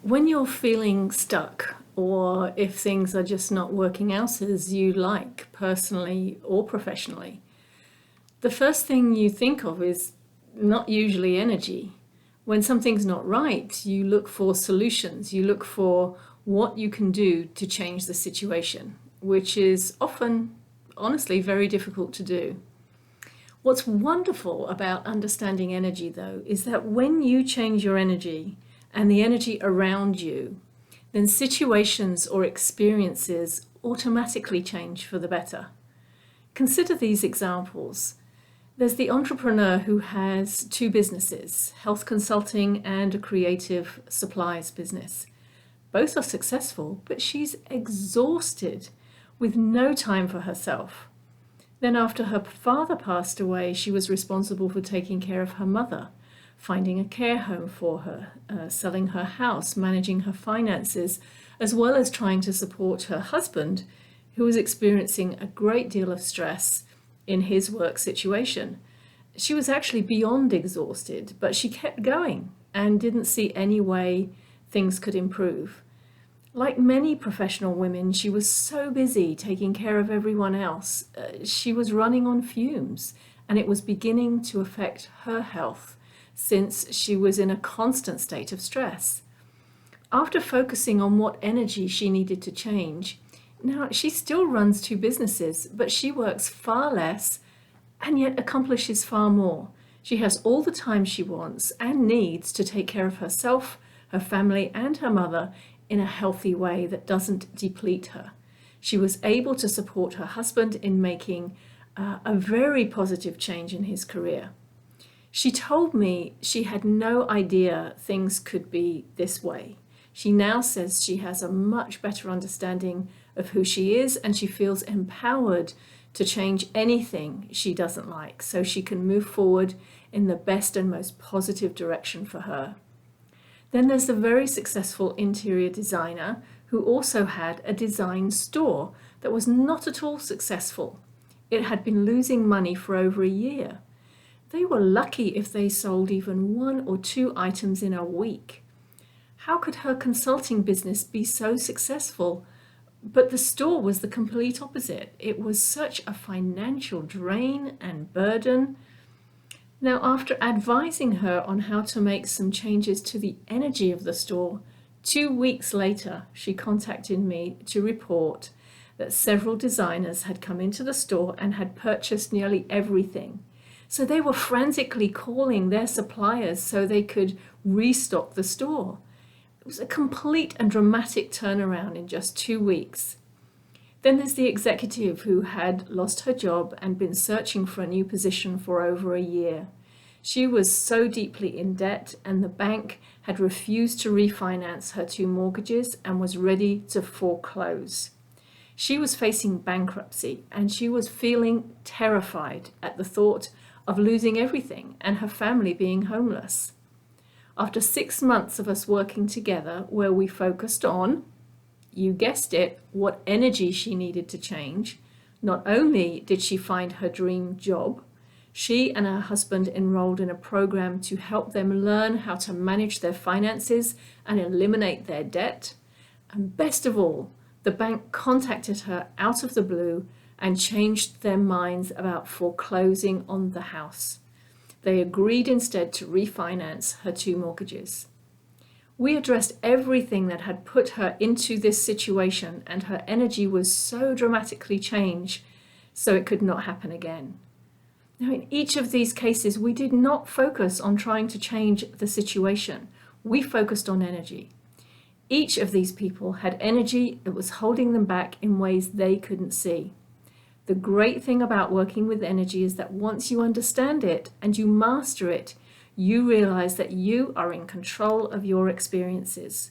When you're feeling stuck, or if things are just not working out as you like, personally or professionally, the first thing you think of is not usually energy. When something's not right, you look for solutions. You look for what you can do to change the situation, which is often, honestly, very difficult to do. What's wonderful about understanding energy, though, is that when you change your energy and the energy around you, then situations or experiences automatically change for the better. Consider these examples. There's the entrepreneur who has two businesses, health consulting and a creative supplies business. Both are successful, but she's exhausted with no time for herself. Then after her father passed away, she was responsible for taking care of her mother, finding a care home for her, selling her house, managing her finances, as well as trying to support her husband, who was experiencing a great deal of stress in his work situation. She was actually beyond exhausted, but she kept going and didn't see any way things could improve. Like many professional women, she was so busy taking care of everyone else. She was running on fumes, and it was beginning to affect her health since she was in a constant state of stress. After focusing on what energy she needed to change, now she still runs two businesses, but she works far less and yet accomplishes far more. She has all the time she wants and needs to take care of herself, her family, and her mother in a healthy way that doesn't deplete her. She was able to support her husband in making a very positive change in his career. She told me she had no idea things could be this way. She now says she has a much better understanding of who she is, and she feels empowered to change anything she doesn't like so she can move forward in the best and most positive direction for her. Then there's the very successful interior designer who also had a design store that was not at all successful. It had been losing money for over a year. They were lucky if they sold even 1 or 2 items in a week. How could her consulting business be so successful? But the store was the complete opposite. It was such a financial drain and burden. Now, after advising her on how to make some changes to the energy of the store, 2 weeks later, she contacted me to report that several designers had come into the store and had purchased nearly everything. So they were frantically calling their suppliers so they could restock the store. It was a complete and dramatic turnaround in just 2 weeks. Then there's the executive who had lost her job and been searching for a new position for over a year. She was so deeply in debt, and the bank had refused to refinance her 2 mortgages and was ready to foreclose. She was facing bankruptcy, and she was feeling terrified at the thought of losing everything and her family being homeless. After 6 months of us working together, where we focused on, you guessed it, what energy she needed to change, not only did she find her dream job, she and her husband enrolled in a program to help them learn how to manage their finances and eliminate their debt. And best of all, the bank contacted her out of the blue and changed their minds about foreclosing on the house. They agreed instead to refinance her 2 mortgages. We addressed everything that had put her into this situation, and her energy was so dramatically changed so it could not happen again. Now, in each of these cases, we did not focus on trying to change the situation. We focused on energy. Each of these people had energy that was holding them back in ways they couldn't see. The great thing about working with energy is that once you understand it and you master it, you realize that you are in control of your experiences.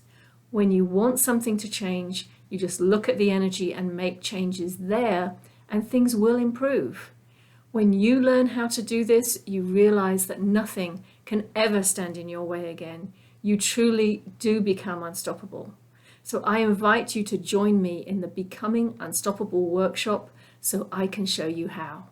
When you want something to change, you just look at the energy and make changes there, and things will improve. When you learn how to do this, you realize that nothing can ever stand in your way again. You truly do become unstoppable. So I invite you to join me in the Becoming Unstoppable workshop so I can show you how.